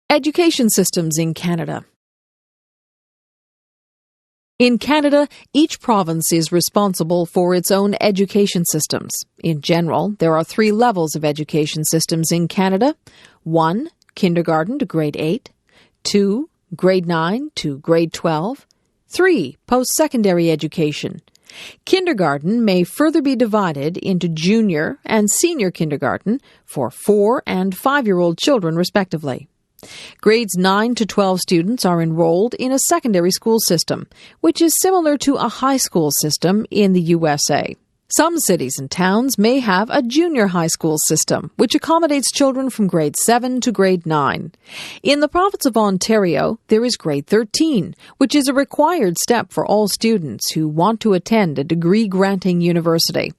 Education systems in Canada. In Canada, each province is responsible for its own education systems. In general, there are 3 levels of education systems in Canada. 1, kindergarten to grade 8. 2, grade 9 to grade 12. 3, post-secondary education. Kindergarten may further be divided into junior and senior kindergarten for 4- and 5-year-old children, respectively. Grades 9 to 12 students are enrolled in a secondary school system, which is similar to a high school system in the USA. Some cities and towns may have a junior high school system, which accommodates children from grade 7 to grade 9. In the province of Ontario, there is grade 13, which is a required step for all students who want to attend a degree-granting university.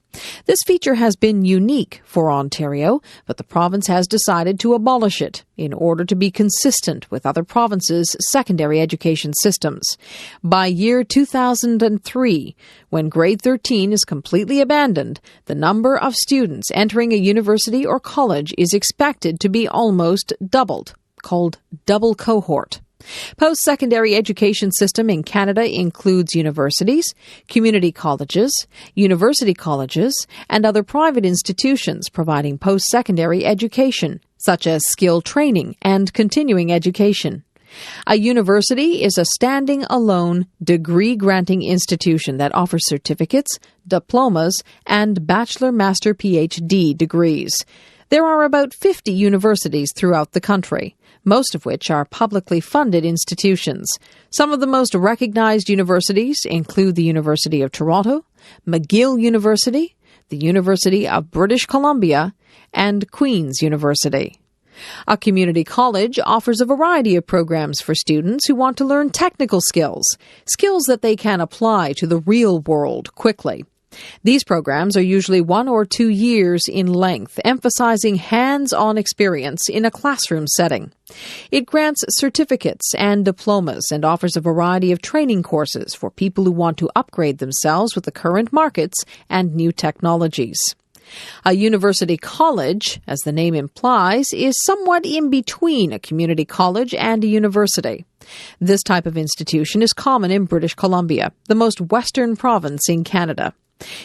This feature has been unique for Ontario, but the province has decided to abolish it in order to be consistent with other provinces' secondary education systems. By year 2003, when grade 13 is completely abandoned, the number of students entering a university or college is expected to be almost doubled, called double cohort. Post-secondary education system in Canada includes universities, community colleges, university colleges, and other private institutions providing post-secondary education, such as skill training and continuing education. A university is a standing-alone, degree-granting institution that offers certificates, diplomas, and bachelor, master, PhD degrees. There are about 50 universities throughout the country, most of which are publicly funded institutions. Some of the most recognized universities include the University of Toronto, McGill University, the University of British Columbia, and Queen's University. A community college offers a variety of programs for students who want to learn technical skills that they can apply to the real world quickly. These programs are usually 1 or 2 years in length, emphasizing hands-on experience in a classroom setting. It grants certificates and diplomas and offers a variety of training courses for people who want to upgrade themselves with the current markets and new technologies. A university college, as the name implies, is somewhat in between a community college and a university. This type of institution is common in British Columbia, the most western province in Canada.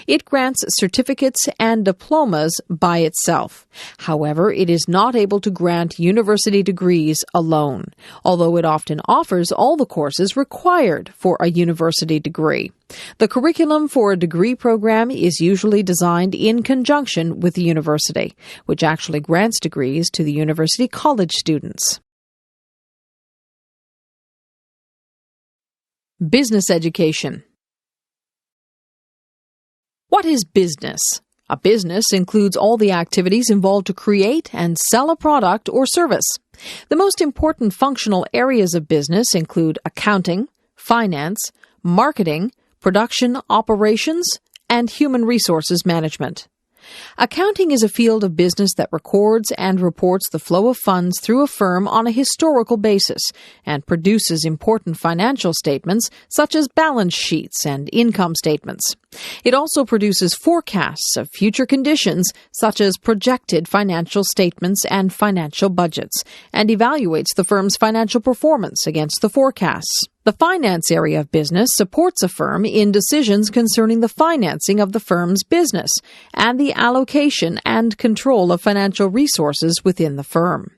It grants certificates and diplomas by itself. However, it is not able to grant university degrees alone, although it often offers all the courses required for a university degree. The curriculum for a degree program is usually designed in conjunction with the university, which actually grants degrees to the university college students. Business education. What is business? A business includes all the activities involved to create and sell a product or service. The most important functional areas of business include accounting, finance, marketing, production operations, and human resources management. Accounting is a field of business that records and reports the flow of funds through a firm on a historical basis and produces important financial statements such as balance sheets and income statements. It also produces forecasts of future conditions such as projected financial statements and financial budgets and evaluates the firm's financial performance against the forecasts. The finance area of business supports a firm in decisions concerning the financing of the firm's business and the allocation and control of financial resources within the firm.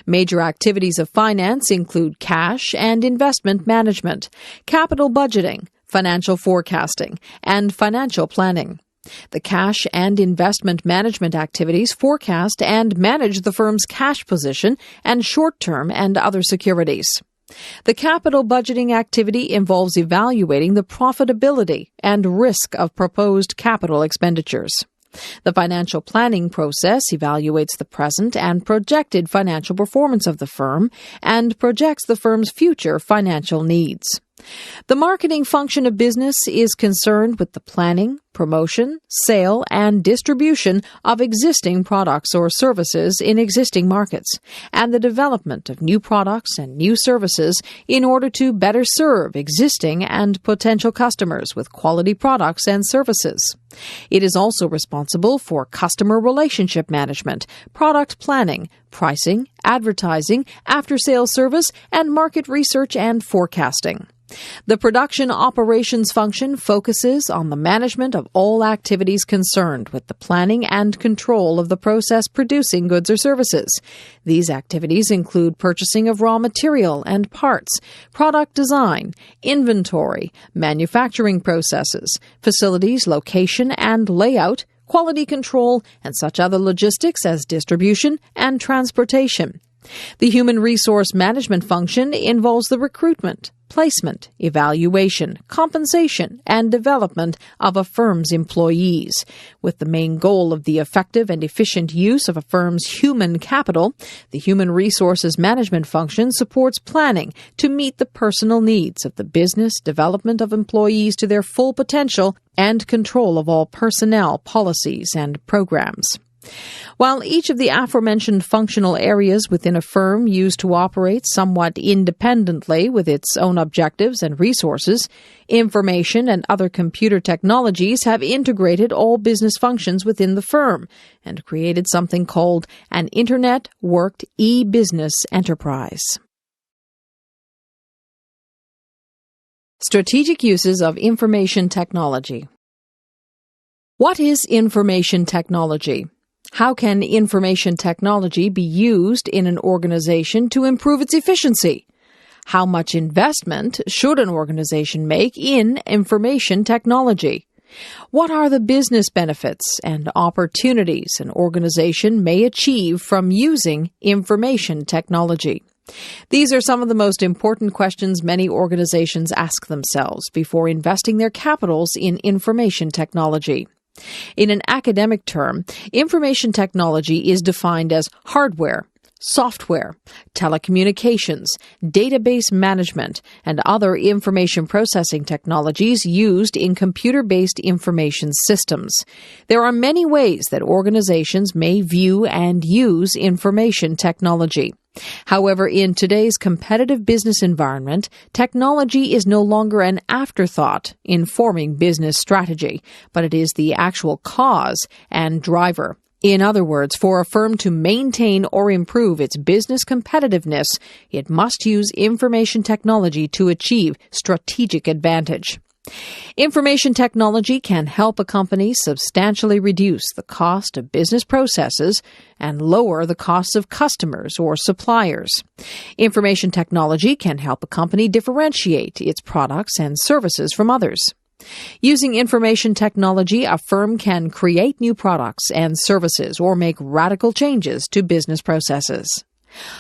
Major activities of finance include cash and investment management, capital budgeting, financial forecasting, and financial planning. The cash and investment management activities forecast and manage the firm's cash position and short-term and other securities. The capital budgeting activity involves evaluating the profitability and risk of proposed capital expenditures. The financial planning process evaluates the present and projected financial performance of the firm and projects the firm's future financial needs. The marketing function of business is concerned with the planning, promotion, sale, and distribution of existing products or services in existing markets, and the development of new products and new services in order to better serve existing and potential customers with quality products and services. It is also responsible for customer relationship management, product planning, pricing, advertising, after-sales service, and market research and forecasting. The production operations function focuses on the management of all activities concerned with the planning and control of the process producing goods or services. These activities include purchasing of raw material and parts, product design, inventory, manufacturing processes, facilities, location and layout, quality control, and such other logistics as distribution and transportation. The human resource management function involves the recruitment, placement, evaluation, compensation, and development of a firm's employees. With the main goal of the effective and efficient use of a firm's human capital, the human resources management function supports planning to meet the personal needs of the business, development of employees to their full potential, and control of all personnel, policies, and programs. While each of the aforementioned functional areas within a firm used to operate somewhat independently with its own objectives and resources, information and other computer technologies have integrated all business functions within the firm and created something called an Internet-worked e-business enterprise. Strategic uses of information technology. What is information technology? How can information technology be used in an organization to improve its efficiency? How much investment should an organization make in information technology? What are the business benefits and opportunities an organization may achieve from using information technology? These are some of the most important questions many organizations ask themselves before investing their capitals in information technology. In an academic term, information technology is defined as hardware, software, telecommunications, database management, and other information processing technologies used in computer-based information systems. There are many ways that organizations may view and use information technology. However, in today's competitive business environment, technology is no longer an afterthought in forming business strategy, but it is the actual cause and driver. In other words, for a firm to maintain or improve its business competitiveness, it must use information technology to achieve strategic advantage. Information technology can help a company substantially reduce the cost of business processes and lower the costs of customers or suppliers. Information technology can help a company differentiate its products and services from others. Using information technology, a firm can create new products and services or make radical changes to business processes.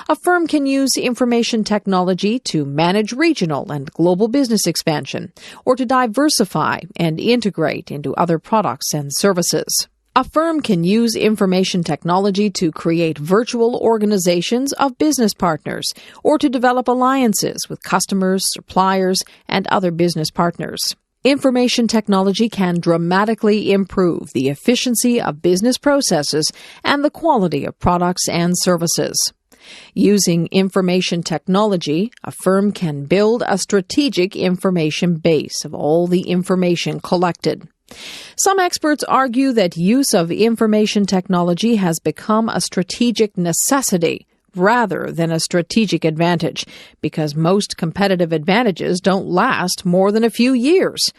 A firm can use information technology to manage regional and global business expansion, or to diversify and integrate into other products and services. A firm can use information technology to create virtual organizations of business partners, or to develop alliances with customers, suppliers, and other business partners. Information technology can dramatically improve the efficiency of business processes and the quality of products and services. Using information technology, a firm can build a strategic information base of all the information collected. Some experts argue that use of information technology has become a strategic necessity rather than a strategic advantage, because most competitive advantages don't last more than a few years.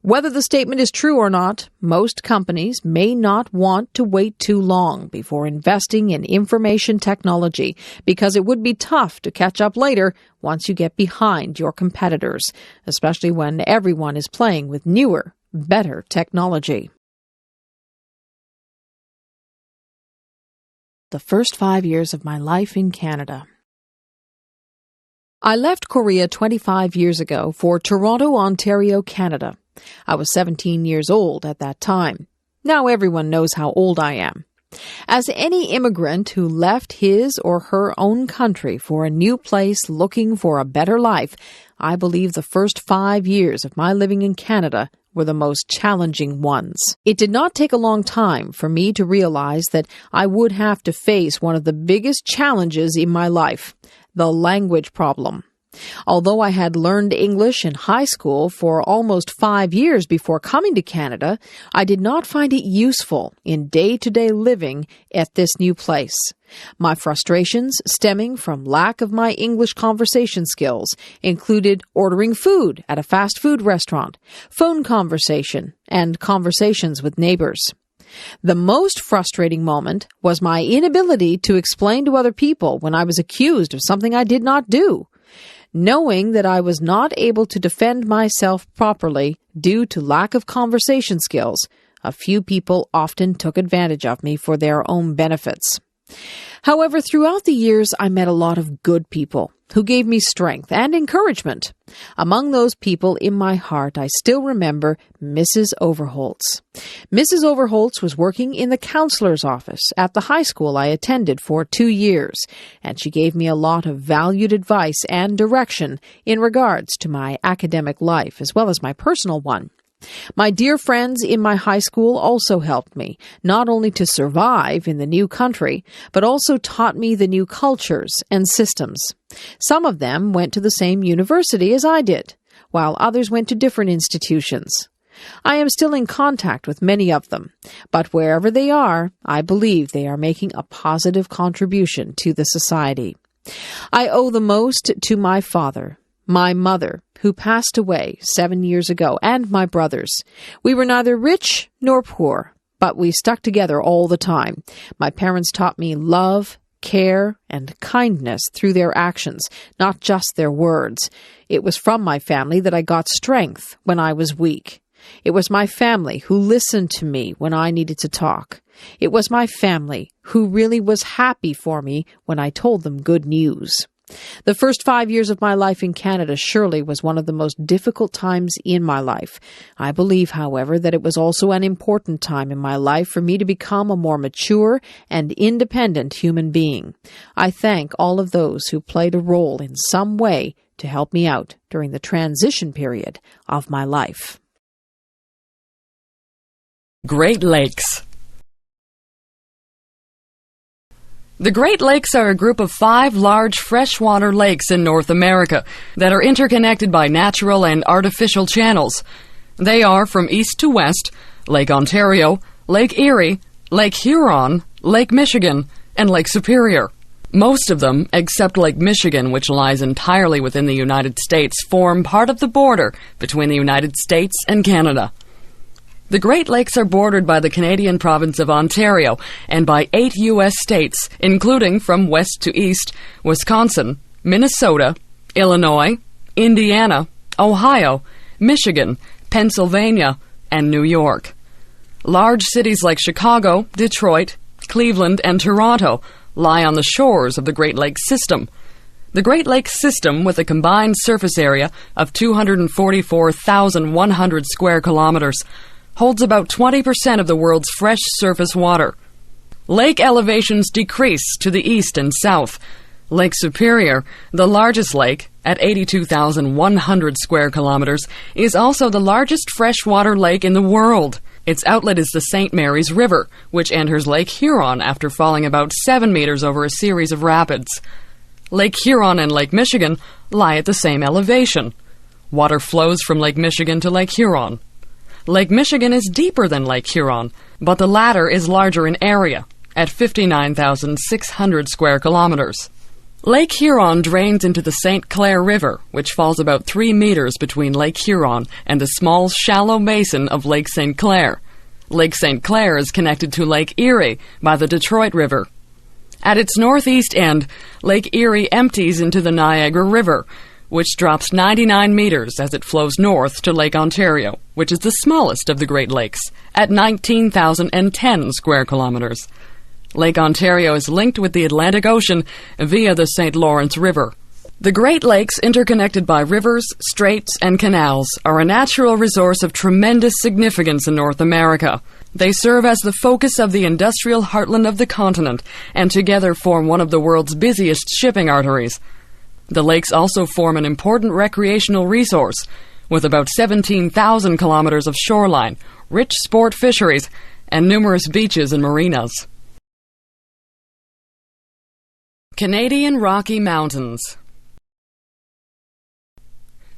Whether the statement is true or not, most companies may not want to wait too long before investing in information technology, because it would be tough to catch up later once you get behind your competitors, especially when everyone is playing with newer, better technology. The first 5 years of my life in Canada. I left Korea 25 years ago for Toronto, Ontario, Canada. I was 17 years old at that time. Now everyone knows how old I am. As any immigrant who left his or her own country for a new place looking for a better life, I believe the first 5 years of my living in Canada were the most challenging ones. It did not take a long time for me to realize that I would have to face one of the biggest challenges in my life, the language problem. Although I had learned English in high school for almost 5 years before coming to Canada, I did not find it useful in day-to-day living at this new place. My frustrations stemming from lack of my English conversation skills included ordering food at a fast food restaurant, phone conversation, and conversations with neighbors. The most frustrating moment was my inability to explain to other people when I was accused of something I did not do. Knowing that I was not able to defend myself properly due to lack of conversation skills, a few people often took advantage of me for their own benefits. However, throughout the years, I met a lot of good people who gave me strength and encouragement. Among those people in my heart, I still remember Mrs. Overholtz. Mrs. Overholtz was working in the counselor's office at the high school I attended for 2 years, and she gave me a lot of valued advice and direction in regards to my academic life as well as my personal one. My dear friends in my high school also helped me, not only to survive in the new country, but also taught me the new cultures and systems. Some of them went to the same university as I did, while others went to different institutions. I am still in contact with many of them, but wherever they are, I believe they are making a positive contribution to the society. I owe the most to my father, my mother, who passed away 7 years ago, and my brothers. We were neither rich nor poor, but we stuck together all the time. My parents taught me love, care, and kindness through their actions, not just their words. It was from my family that I got strength when I was weak. It was my family who listened to me when I needed to talk. It was my family who really was happy for me when I told them good news. The first 5 years of my life in Canada surely was one of the most difficult times in my life. I believe, however, that it was also an important time in my life for me to become a more mature and independent human being. I thank all of those who played a role in some way to help me out during the transition period of my life. Great Lakes. The Great Lakes are a group of 5 large freshwater lakes in North America that are interconnected by natural and artificial channels. They are, from east to west, Lake Ontario, Lake Erie, Lake Huron, Lake Michigan, and Lake Superior. Most of them, except Lake Michigan, which lies entirely within the United States, form part of the border between the United States and Canada. The Great Lakes are bordered by the Canadian province of Ontario and by 8 U.S. states, including, from west to east, Wisconsin, Minnesota, Illinois, Indiana, Ohio, Michigan, Pennsylvania, and New York. Large cities like Chicago, Detroit, Cleveland, and Toronto lie on the shores of the Great Lakes system. The Great Lakes system, with a combined surface area of 244,100 square kilometers, holds about 20% of the world's fresh surface water. Lake elevations decrease to the east and south. Lake Superior, the largest lake, at 82,100 square kilometers, is also the largest freshwater lake in the world. Its outlet is the St. Mary's River, which enters Lake Huron after falling about 7 meters over a series of rapids. Lake Huron and Lake Michigan lie at the same elevation. Water flows from Lake Michigan to Lake Huron. Lake Michigan is deeper than Lake Huron, but the latter is larger in area, at 59,600 square kilometers. Lake Huron drains into the St. Clair River, which falls about 3 meters between Lake Huron and the small, shallow basin of Lake St. Clair. Lake St. Clair is connected to Lake Erie by the Detroit River. At its northeast end, Lake Erie empties into the Niagara River, which drops 99 meters as it flows north to Lake Ontario, which is the smallest of the Great Lakes, at 19,010 square kilometers. Lake Ontario is linked with the Atlantic Ocean via the St. Lawrence River. The Great Lakes, interconnected by rivers, straits, and canals, are a natural resource of tremendous significance in North America. They serve as the focus of the industrial heartland of the continent, and together form one of the world's busiest shipping arteries. The lakes also form an important recreational resource, with about 17,000 kilometers of shoreline, rich sport fisheries, and numerous beaches and marinas. Canadian Rocky Mountains.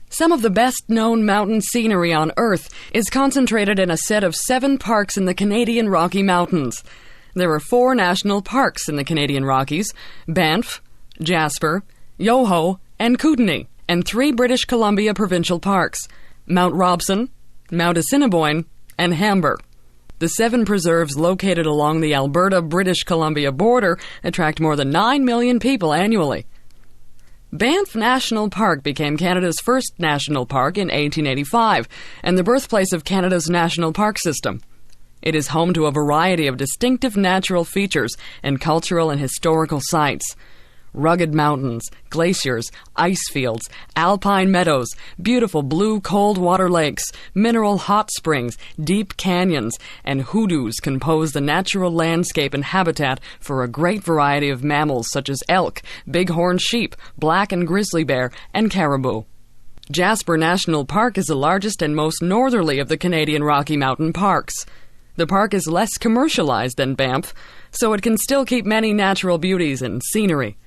Some of the best-known mountain scenery on Earth is concentrated in a set of 7 parks in the Canadian Rocky Mountains. There are 4 national parks in the Canadian Rockies: Banff, Jasper, Yoho, and Kootenay, and 3 British Columbia provincial parks: Mount Robson, Mount Assiniboine, and Hamber. The 7 preserves located along the Alberta-British Columbia border attract more than 9 million people annually. Banff National Park became Canada's first national park in 1885 and the birthplace of Canada's national park system. It is home to a variety of distinctive natural features and cultural and historical sites. Rugged mountains, glaciers, ice fields, alpine meadows, beautiful blue cold water lakes, mineral hot springs, deep canyons, and hoodoos compose the natural landscape and habitat for a great variety of mammals such as elk, bighorn sheep, black and grizzly bear, and caribou. Jasper National Park is the largest and most northerly of the Canadian Rocky Mountain parks. The park is less commercialized than Banff, so it can still keep many natural beauties and scenery.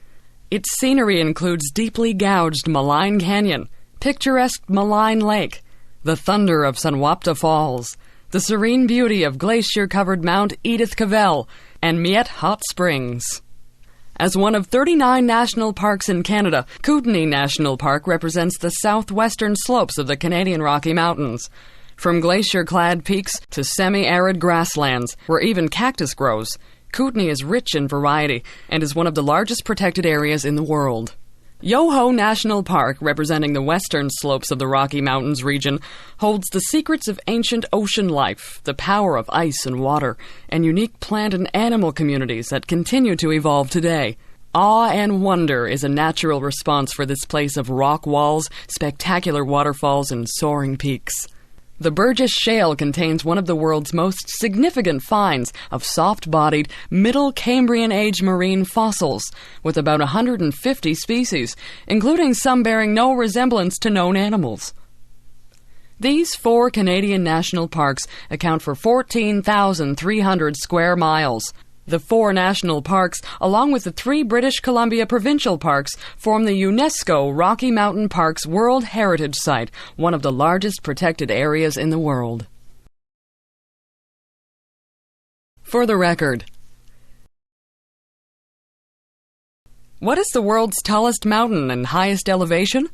Its scenery includes deeply gouged Malign Canyon, picturesque Malign Lake, the thunder of Sanwapta Falls, the serene beauty of glacier-covered Mount Edith Cavell, and Miette Hot Springs. As one of 39 national parks in Canada, Kootenay National Park represents the southwestern slopes of the Canadian Rocky Mountains. From glacier-clad peaks to semi-arid grasslands, where even cactus grows, Kootenay is rich in variety and is one of the largest protected areas in the world. Yoho National Park, representing the western slopes of the Rocky Mountains region, holds the secrets of ancient ocean life, the power of ice and water, and unique plant and animal communities that continue to evolve today. Awe and wonder is a natural response for this place of rock walls, spectacular waterfalls, and soaring peaks. The Burgess Shale contains one of the world's most significant finds of soft-bodied, Middle Cambrian-age marine fossils, with about 150 species, including some bearing no resemblance to known animals. These 4 Canadian national parks account for 14,300 square miles. The 4 national parks, along with the 3 British Columbia provincial parks, form the UNESCO Rocky Mountain Parks World Heritage Site, one of the largest protected areas in the world. For the record, what is the world's tallest mountain and highest elevation?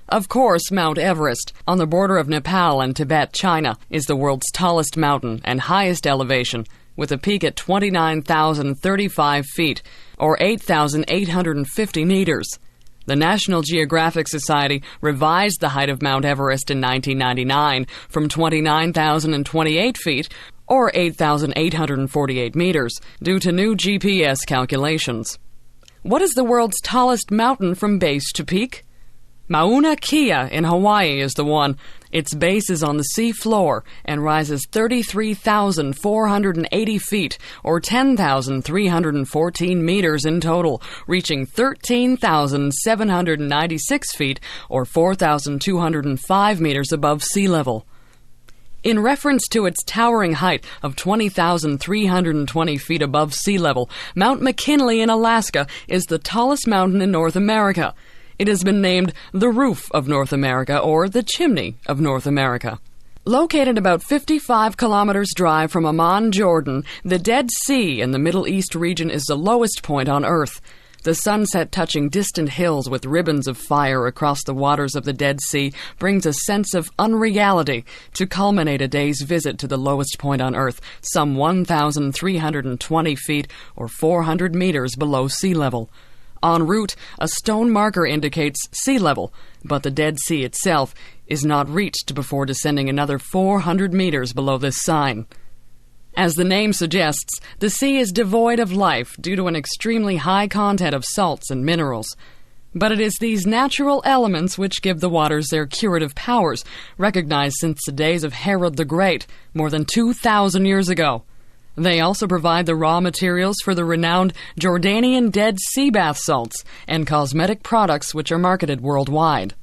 Of course, Mount Everest, on the border of Nepal and Tibet, China, is the world's tallest mountain and highest elevation, with a peak at 29,035 feet, or 8,850 meters. The National Geographic Society revised the height of Mount Everest in 1999 from 29,028 feet, or 8,848 meters, due to new GPS calculations. What is the world's tallest mountain from base to peak? Mauna Kea in Hawaii is the one. Its base is on the sea floor and rises 33,480 feet, or 10,314 meters in total, reaching 13,796 feet, or 4,205 meters above sea level. In reference to its towering height of 20,320 feet above sea level, Mount McKinley in Alaska is the tallest mountain in North America. It has been named the Roof of North America or the Chimney of North America. Located about 55 kilometers drive from Amman, Jordan, the Dead Sea in the Middle East region is the lowest point on Earth. The sunset touching distant hills with ribbons of fire across the waters of the Dead Sea brings a sense of unreality to culminate a day's visit to the lowest point on Earth, some 1,320 feet or 400 meters below sea level. En route, a stone marker indicates sea level, but the Dead Sea itself is not reached before descending another 400 meters below this sign. As the name suggests, the sea is devoid of life due to an extremely high content of salts and minerals. But it is these natural elements which give the waters their curative powers, recognized since the days of Herod the Great, more than 2,000 years ago. They also provide the raw materials for the renowned Jordanian Dead Sea bath salts and cosmetic products which are marketed worldwide.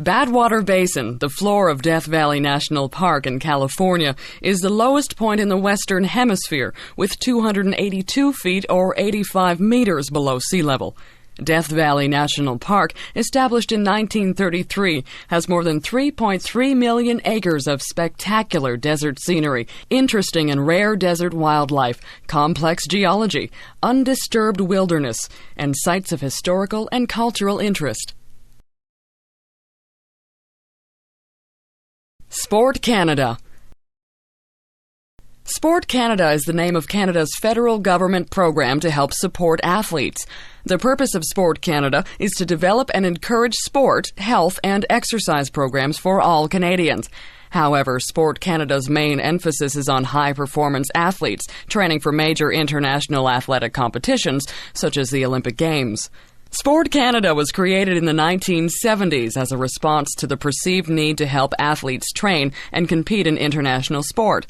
Badwater Basin, the floor of Death Valley National Park in California, is the lowest point in the Western Hemisphere, with 282 feet or 85 meters below sea level. Death Valley National Park, established in 1933, has more than 3.3 million acres of spectacular desert scenery, interesting and rare desert wildlife, complex geology, undisturbed wilderness, and sites of historical and cultural interest. Sport Canada. Sport Canada is the name of Canada's federal government program to help support athletes. The purpose of Sport Canada is to develop and encourage sport, health, and exercise programs for all Canadians. However, Sport Canada's main emphasis is on high-performance athletes training for major international athletic competitions, such as the Olympic Games. Sport Canada was created in the 1970s as a response to the perceived need to help athletes train and compete in international sport.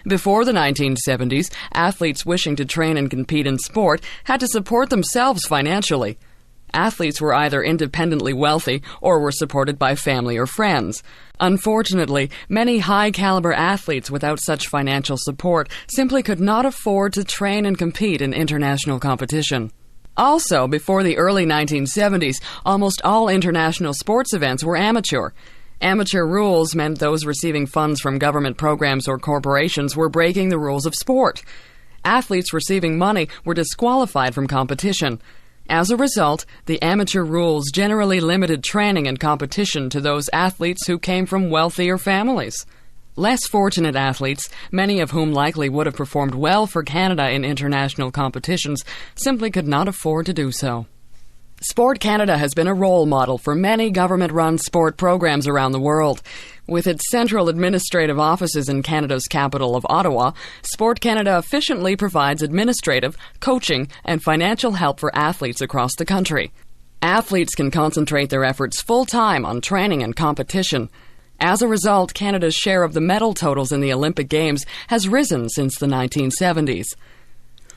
Before the 1970s, athletes wishing to train and compete in sport had to support themselves financially. Athletes were either independently wealthy or were supported by family or friends. Unfortunately, many high-caliber athletes without such financial support simply could not afford to train and compete in international competition. Also, before the early 1970s, almost all international sports events were amateur. Amateur rules meant those receiving funds from government programs or corporations were breaking the rules of sport. Athletes receiving money were disqualified from competition. As a result, the amateur rules generally limited training and competition to those athletes who came from wealthier families. Less fortunate athletes, many of whom likely would have performed well for Canada in international competitions, simply could not afford to do so. Sport Canada has been a role model for many government-run sport programs around the world. With its central administrative offices in Canada's capital of Ottawa, Sport Canada efficiently provides administrative, coaching, and financial help for athletes across the country. Athletes can concentrate their efforts full-time on training and competition. As a result, Canada's share of the medal totals in the Olympic Games has risen since the 1970s.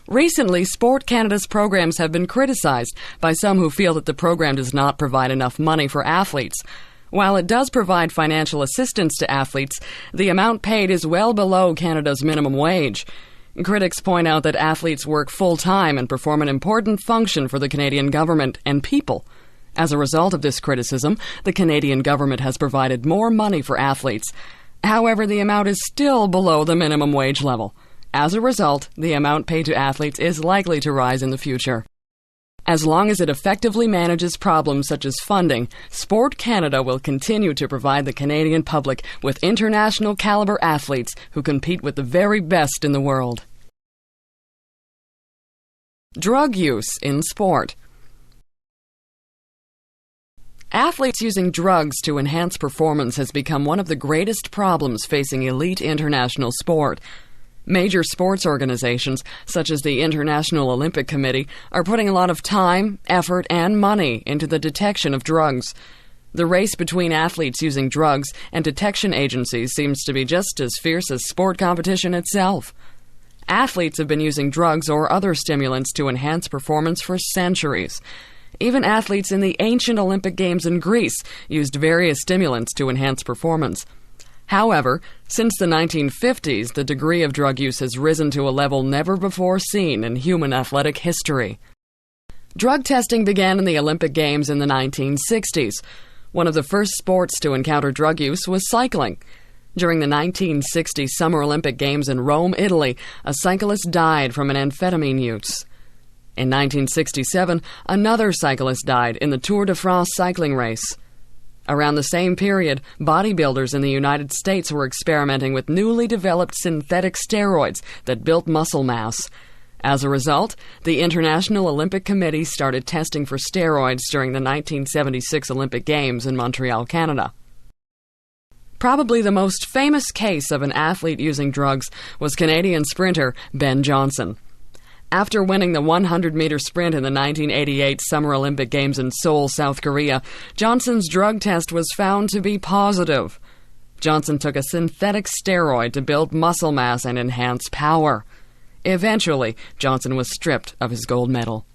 Recently, Sport Canada's programs have been criticized by some who feel that the program does not provide enough money for athletes. While it does provide financial assistance to athletes, the amount paid is well below Canada's minimum wage. Critics point out that athletes work full-time and perform an important function for the Canadian government and people. As a result of this criticism, the Canadian government has provided more money for athletes. However, the amount is still below the minimum wage level. As a result, the amount paid to athletes is likely to rise in the future. As long as it effectively manages problems such as funding, Sport Canada will continue to provide the Canadian public with international caliber athletes who compete with the very best in the world. Drug use in sport. Athletes using drugs to enhance performance has become one of the greatest problems facing elite international sport. Major sports organizations, such as the International Olympic Committee, are putting a lot of time, effort, and money into the detection of drugs. The race between athletes using drugs and detection agencies seems to be just as fierce as sport competition itself. Athletes have been using drugs or other stimulants to enhance performance for centuries. Even athletes in the ancient Olympic Games in Greece used various stimulants to enhance performance. However, since the 1950s, the degree of drug use has risen to a level never before seen in human athletic history. Drug testing began in the Olympic Games in the 1960s. One of the first sports to encounter drug use was cycling. During the 1960 Summer Olympic Games in Rome, Italy, a cyclist died from an amphetamine use. In 1967, another cyclist died in the Tour de France cycling race. Around the same period, bodybuilders in the United States were experimenting with newly developed synthetic steroids that built muscle mass. As a result, the International Olympic Committee started testing for steroids during the 1976 Olympic Games in Montreal, Canada. Probably the most famous case of an athlete using drugs was Canadian sprinter Ben Johnson. After winning the 100-meter sprint in the 1988 Summer Olympic Games in Seoul, South Korea, Johnson's drug test was found to be positive. Johnson took a synthetic steroid to build muscle mass and enhance power. Eventually, Johnson was stripped of his gold medal.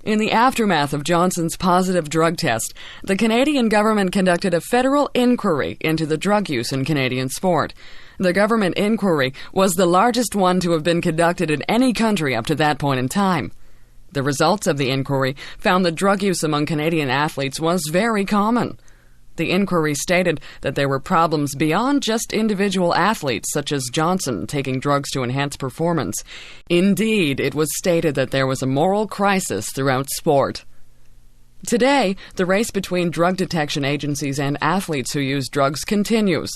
In the aftermath of Johnson's positive drug test, the Canadian government conducted a federal inquiry into the drug use in Canadian sport. The government inquiry was the largest one to have been conducted in any country up to that point in time. The results of the inquiry found that drug use among Canadian athletes was very common. The inquiry stated that there were problems beyond just individual athletes, such as Johnson taking drugs to enhance performance. Indeed, it was stated that there was a moral crisis throughout sport. Today, the race between drug detection agencies and athletes who use drugs continues.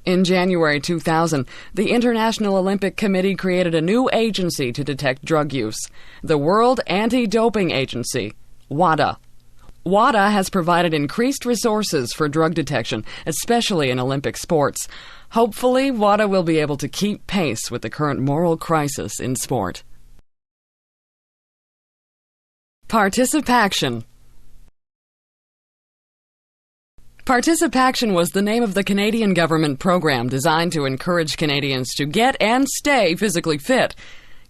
In January 2000, the International Olympic Committee created a new agency to detect drug use, the World Anti-Doping Agency, WADA. WADA has provided increased resources for drug detection, especially in Olympic sports. Hopefully, WADA will be able to keep pace with the current moral crisis in sport. Participaction. Participaction was the name of the Canadian government program designed to encourage Canadians to get and stay physically fit.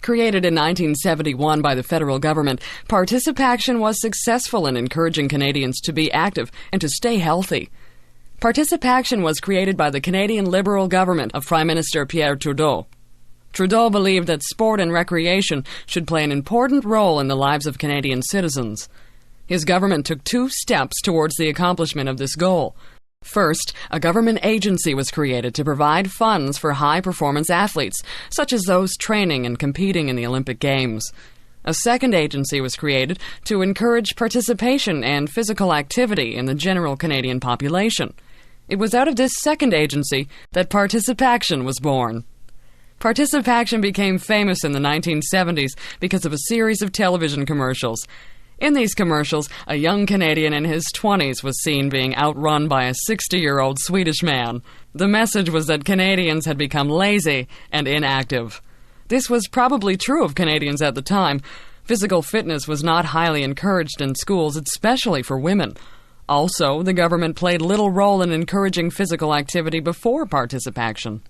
Created in 1971 by the federal government, Participaction was successful in encouraging Canadians to be active and to stay healthy. Participaction was created by the Canadian Liberal government of Prime Minister Pierre Trudeau. Trudeau believed that sport and recreation should play an important role in the lives of Canadian citizens. His government took 2 steps towards the accomplishment of this goal. First, a government agency was created to provide funds for high-performance athletes, such as those training and competing in the Olympic Games. A second agency was created to encourage participation and physical activity in the general Canadian population. It was out of this second agency that Participaction was born. Participaction became famous in the 1970s because of a series of television commercials. In these commercials, a young Canadian in his 20s was seen being outrun by a 60-year-old Swedish man. The message was that Canadians had become lazy and inactive. This was probably true of Canadians at the time. Physical fitness was not highly encouraged in schools, especially for women. Also, the government played little role in encouraging physical activity before Participaction.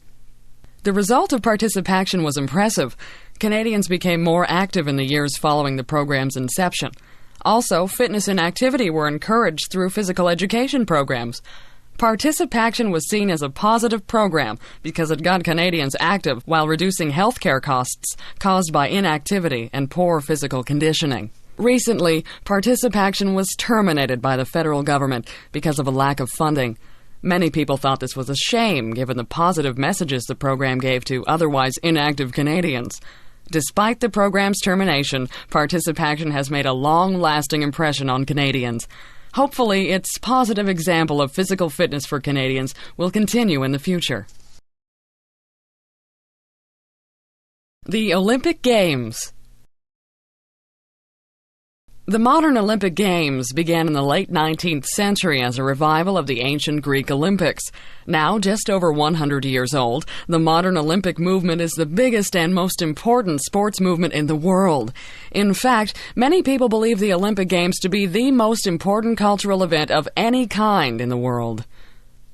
The result of Participaction was impressive. Canadians became more active in the years following the program's inception. Also, fitness and activity were encouraged through physical education programs. Participaction was seen as a positive program because it got Canadians active while reducing healthcare costs caused by inactivity and poor physical conditioning. Recently, Participaction was terminated by the federal government because of a lack of funding. Many people thought this was a shame given the positive messages the program gave to otherwise inactive Canadians. Despite the program's termination, Participaction has made a long-lasting impression on Canadians. Hopefully, its positive example of physical fitness for Canadians will continue in the future. The Olympic Games. The modern Olympic Games began in the late 19th century as a revival of the ancient Greek Olympics. Now, just over 100 years old, the modern Olympic movement is the biggest and most important sports movement in the world. In fact, many people believe the Olympic Games to be the most important cultural event of any kind in the world.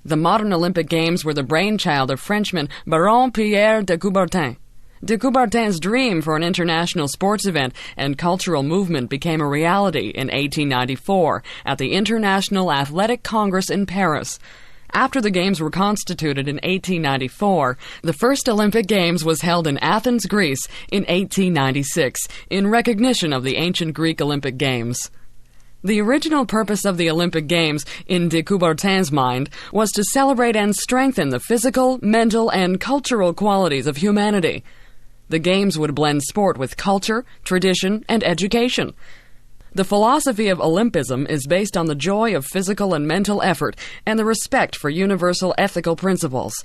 The modern Olympic Games were the brainchild of Frenchman Baron Pierre de Coubertin. De Coubertin's dream for an international sports event and cultural movement became a reality in 1894 at the International Athletic Congress in Paris. After the Games were constituted in 1894, the first Olympic Games was held in Athens, Greece in 1896 in recognition of the ancient Greek Olympic Games. The original purpose of the Olympic Games, in de Coubertin's mind, was to celebrate and strengthen the physical, mental, and cultural qualities of humanity. The Games would blend sport with culture, tradition, and education. The philosophy of Olympism is based on the joy of physical and mental effort and the respect for universal ethical principles.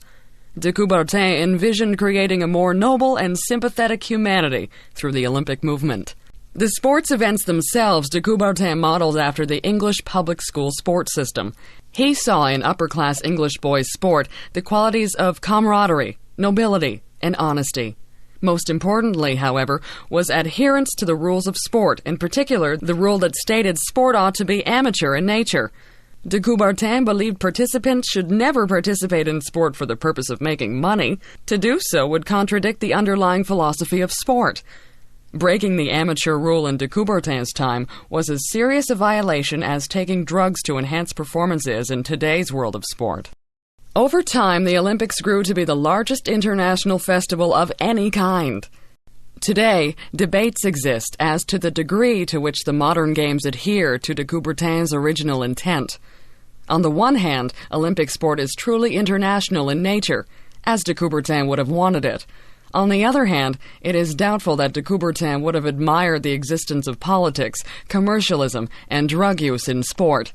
De Coubertin envisioned creating a more noble and sympathetic humanity through the Olympic movement. The sports events themselves de Coubertin modeled after the English public school sports system. He saw in upper-class English boys' sport the qualities of camaraderie, nobility, and honesty. Most importantly, however, was adherence to the rules of sport, in particular the rule that stated sport ought to be amateur in nature. de Coubertin believed participants should never participate in sport for the purpose of making money. To do so would contradict the underlying philosophy of sport. Breaking the amateur rule in de Coubertin's time was as serious a violation as taking drugs to enhance performance is in today's world of sport. Over time, the Olympics grew to be the largest international festival of any kind. Today, debates exist as to the degree to which the modern games adhere to de Coubertin's original intent. On the one hand, Olympic sport is truly international in nature, as de Coubertin would have wanted it. On the other hand, it is doubtful that de Coubertin would have admired the existence of politics, commercialism, and drug use in sport.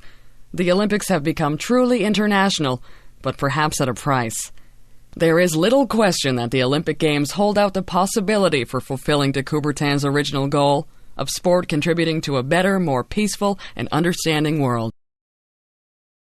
The Olympics have become truly international, but perhaps at a price. There is little question that the Olympic Games hold out the possibility for fulfilling de Coubertin's original goal of sport contributing to a better, more peaceful, and understanding world.